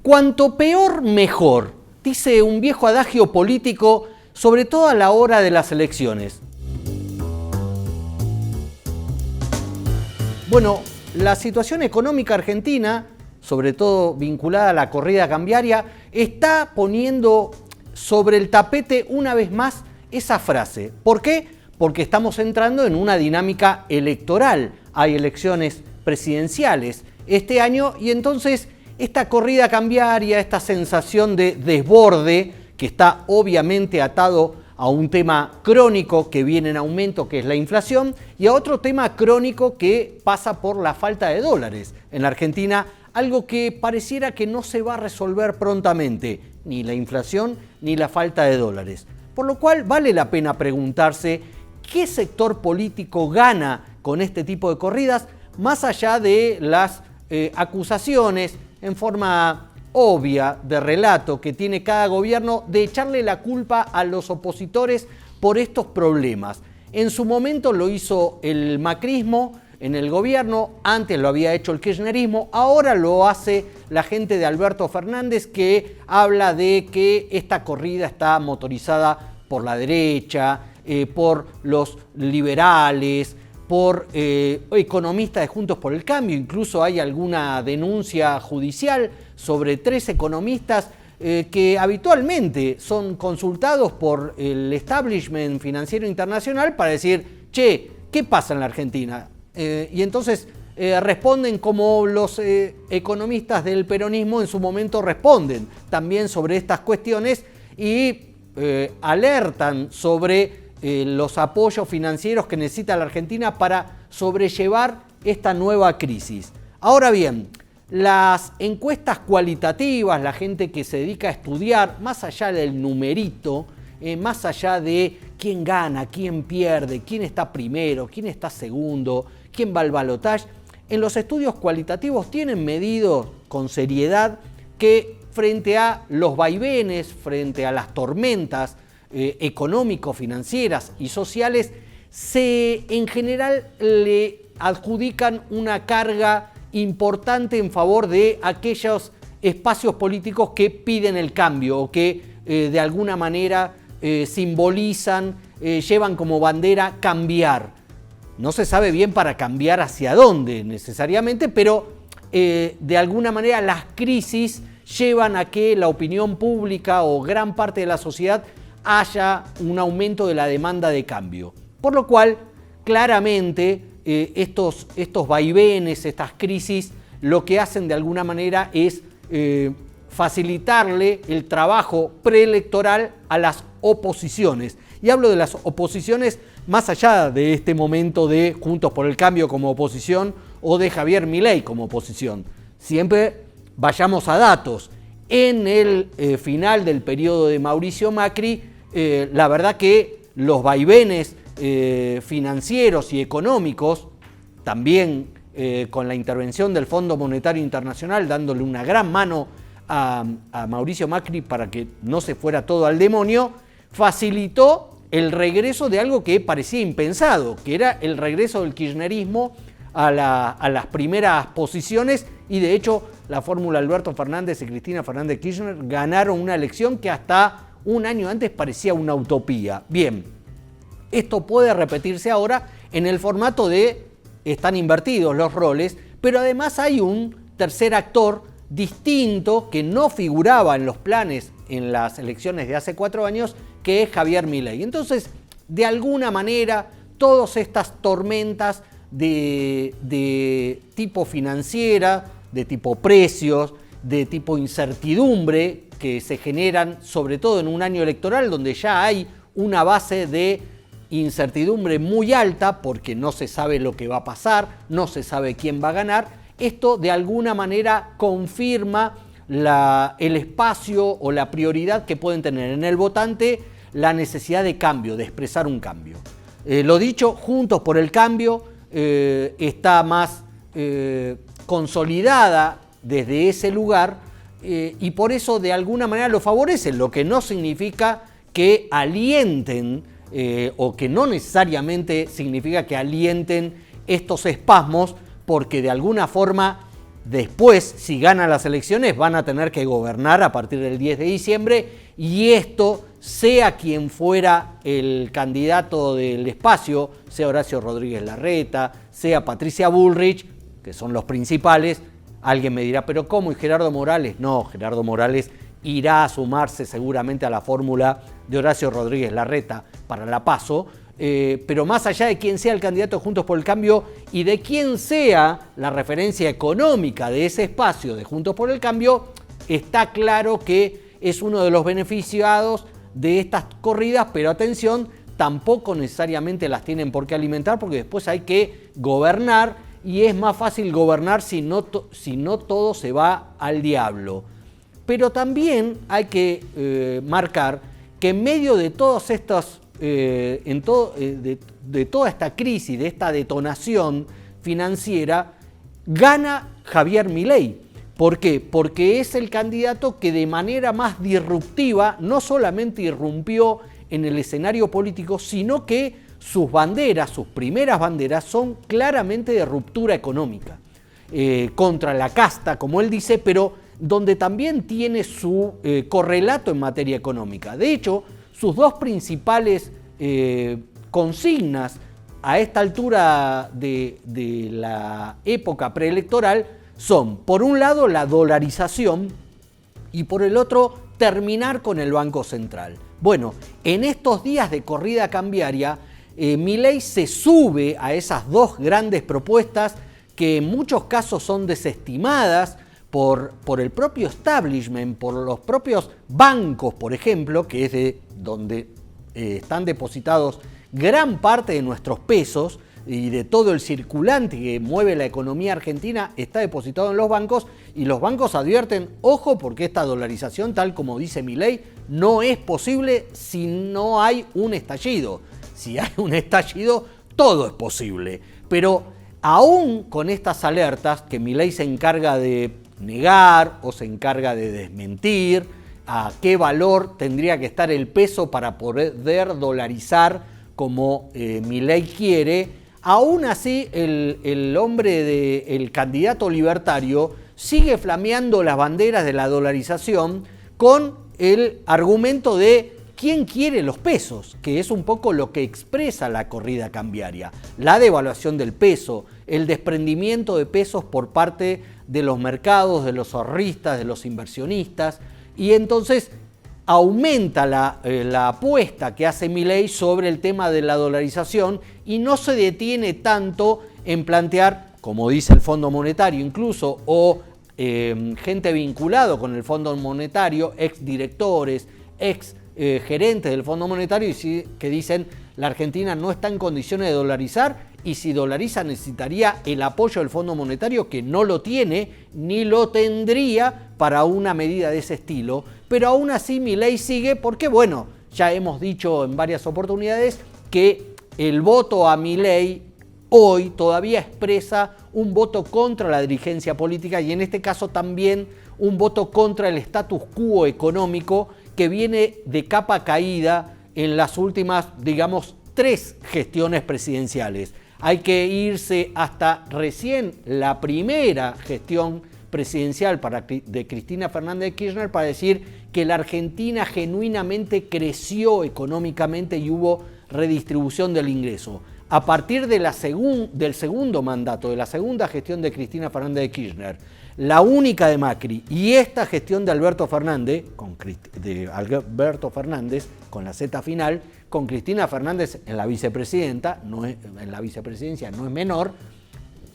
Cuanto peor, mejor, dice un viejo adagio político, sobre todo a la hora de las elecciones. Bueno, la situación económica argentina, sobre todo vinculada a la corrida cambiaria, está poniendo sobre el tapete una vez más esa frase. ¿Por qué? Porque estamos entrando en una dinámica electoral. Hay elecciones presidenciales este año y entonces esta corrida cambiaria, esta sensación de desborde, que está obviamente atado a un tema crónico que viene en aumento, que es la inflación, y a otro tema crónico que pasa por la falta de dólares en la Argentina, algo que pareciera que no se va a resolver prontamente, ni la inflación ni la falta de dólares. Por lo cual vale la pena preguntarse qué sector político gana con este tipo de corridas, más allá de las acusaciones en forma obvia de relato que tiene cada gobierno de echarle la culpa a los opositores por estos problemas. En su momento lo hizo el macrismo en el gobierno, antes lo había hecho el kirchnerismo, ahora lo hace la gente de Alberto Fernández, que habla de que esta corrida está motorizada por la derecha, por los liberales, por economistas de Juntos por el Cambio. Incluso hay alguna denuncia judicial sobre 3 economistas que habitualmente son consultados por el establishment financiero internacional para decir, che, ¿qué pasa en la Argentina? Y entonces responden como los economistas del peronismo en su momento responden también sobre estas cuestiones y alertan sobre los apoyos financieros que necesita la Argentina para sobrellevar esta nueva crisis. Ahora bien, las encuestas cualitativas, la gente que se dedica a estudiar, más allá del numerito, más allá de quién gana, quién pierde, quién está primero, quién está segundo, quién va al balotaje, en los estudios cualitativos tienen medido con seriedad que frente a los vaivenes, frente a las tormentas económico-financieras y sociales, en general le adjudican una carga importante en favor de aquellos espacios políticos que piden el cambio o que de alguna manera simbolizan, llevan como bandera cambiar. No se sabe bien para cambiar hacia dónde necesariamente, pero de alguna manera las crisis llevan a que la opinión pública o gran parte de la sociedad haya un aumento de la demanda de cambio. Por lo cual, claramente, estos vaivenes, estas crisis, lo que hacen de alguna manera es facilitarle el trabajo preelectoral a las oposiciones. Y hablo de las oposiciones más allá de este momento de Juntos por el Cambio como oposición o de Javier Milei como oposición. Siempre vayamos a datos. En el final del periodo de Mauricio Macri, la verdad que los vaivenes financieros y económicos, también con la intervención del Fondo Monetario Internacional, dándole una gran mano a Mauricio Macri para que no se fuera todo al demonio, facilitó el regreso de algo que parecía impensado, que era el regreso del kirchnerismo a las primeras posiciones, y de hecho la fórmula Alberto Fernández y Cristina Fernández Kirchner ganaron una elección que hasta un año antes parecía una utopía. Bien, esto puede repetirse ahora en el formato de están invertidos los roles, pero además hay un tercer actor distinto que no figuraba en los planes en las elecciones de hace 4 años, que es Javier Milei. Entonces, de alguna manera, todas estas tormentas de tipo financiera, de tipo precios, de tipo incertidumbre que se generan sobre todo en un año electoral donde ya hay una base de incertidumbre muy alta porque no se sabe lo que va a pasar, no se sabe quién va a ganar. Esto de alguna manera confirma el espacio o la prioridad que pueden tener en el votante la necesidad de cambio, de expresar un cambio. Lo dicho, Juntos por el Cambio está más consolidada desde ese lugar y por eso de alguna manera lo favorecen, lo que no significa que alienten o que no necesariamente significa que alienten estos espasmos, porque de alguna forma Después, si ganan las elecciones, van a tener que gobernar a partir del 10 de diciembre y esto, sea quien fuera el candidato del espacio, sea Horacio Rodríguez Larreta, sea Patricia Bullrich, que son los principales, alguien me dirá, ¿pero cómo? ¿Y Gerardo Morales? No, Gerardo Morales irá a sumarse seguramente a la fórmula de Horacio Rodríguez Larreta para la PASO, pero más allá de quién sea el candidato de Juntos por el Cambio y de quién sea la referencia económica de ese espacio de Juntos por el Cambio, está claro que es uno de los beneficiados de estas corridas, pero atención, tampoco necesariamente las tienen por qué alimentar porque después hay que gobernar y es más fácil gobernar si no todo se va al diablo. Pero también hay que marcar que en medio de todas estas de toda esta crisis, de esta detonación financiera, gana Javier Milei. ¿Por qué? Porque es el candidato que de manera más disruptiva no solamente irrumpió en el escenario político, sino que sus banderas, sus primeras banderas, son claramente de ruptura económica, contra la casta, como él dice, pero donde también tiene su correlato en materia económica. De hecho, sus dos principales consignas a esta altura de la época preelectoral son, por un lado, la dolarización y por el otro, terminar con el Banco Central. Bueno, en estos días de corrida cambiaria, Milei se sube a esas dos grandes propuestas que en muchos casos son desestimadas por el propio establishment, por los propios bancos, por ejemplo, que es de donde están depositados gran parte de nuestros pesos y de todo el circulante que mueve la economía argentina está depositado en los bancos y los bancos advierten, ojo, porque esta dolarización, tal como dice Milei, no es posible si no hay un estallido. Si hay un estallido, todo es posible. Pero aún con estas alertas que Milei se encarga de negar o se encarga de desmentir, a qué valor tendría que estar el peso para poder dolarizar como Milei quiere, aún así el hombre el candidato libertario sigue flameando las banderas de la dolarización con el argumento de quién quiere los pesos, que es un poco lo que expresa la corrida cambiaria, la devaluación del peso, el desprendimiento de pesos por parte de los mercados, de los ahorristas, de los inversionistas, y entonces aumenta la apuesta que hace Milei sobre el tema de la dolarización y no se detiene tanto en plantear, como dice el Fondo Monetario incluso, o gente vinculado con el Fondo Monetario, ex directores, ex gerentes del Fondo Monetario, que dicen la Argentina no está en condiciones de dolarizar y si dolariza necesitaría el apoyo del Fondo Monetario, que no lo tiene ni lo tendría para una medida de ese estilo. Pero aún así Milei sigue porque, bueno, ya hemos dicho en varias oportunidades que el voto a Milei hoy todavía expresa un voto contra la dirigencia política y en este caso también un voto contra el status quo económico que viene de capa caída en las últimas, digamos, 3 gestiones presidenciales. Hay que irse hasta recién la primera gestión presidencial de Cristina Fernández de Kirchner para decir que la Argentina genuinamente creció económicamente y hubo redistribución del ingreso. A partir de del segundo mandato, de la segunda gestión de Cristina Fernández de Kirchner, la única de Macri y esta gestión de Alberto Fernández, con la Z final, con Cristina Fernández en la vicepresidenta, en la vicepresidencia no es menor,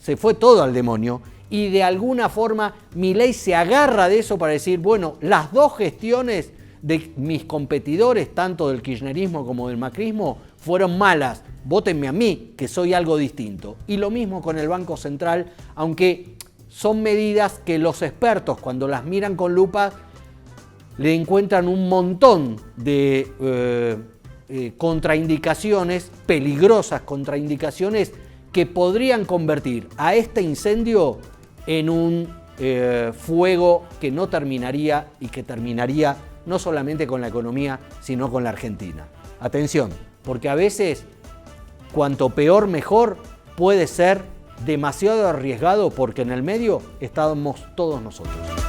se fue todo al demonio y de alguna forma Milei se agarra de eso para decir, bueno, las dos gestiones de mis competidores, tanto del kirchnerismo como del macrismo, fueron malas, vótenme a mí, que soy algo distinto. Y lo mismo con el Banco Central, aunque son medidas que los expertos cuando las miran con lupa le encuentran un montón de contraindicaciones, peligrosas contraindicaciones que podrían convertir a este incendio en un fuego que no terminaría y que terminaría no solamente con la economía, sino con la Argentina. Atención, porque a veces cuanto peor mejor puede ser demasiado arriesgado porque en el medio estábamos todos nosotros.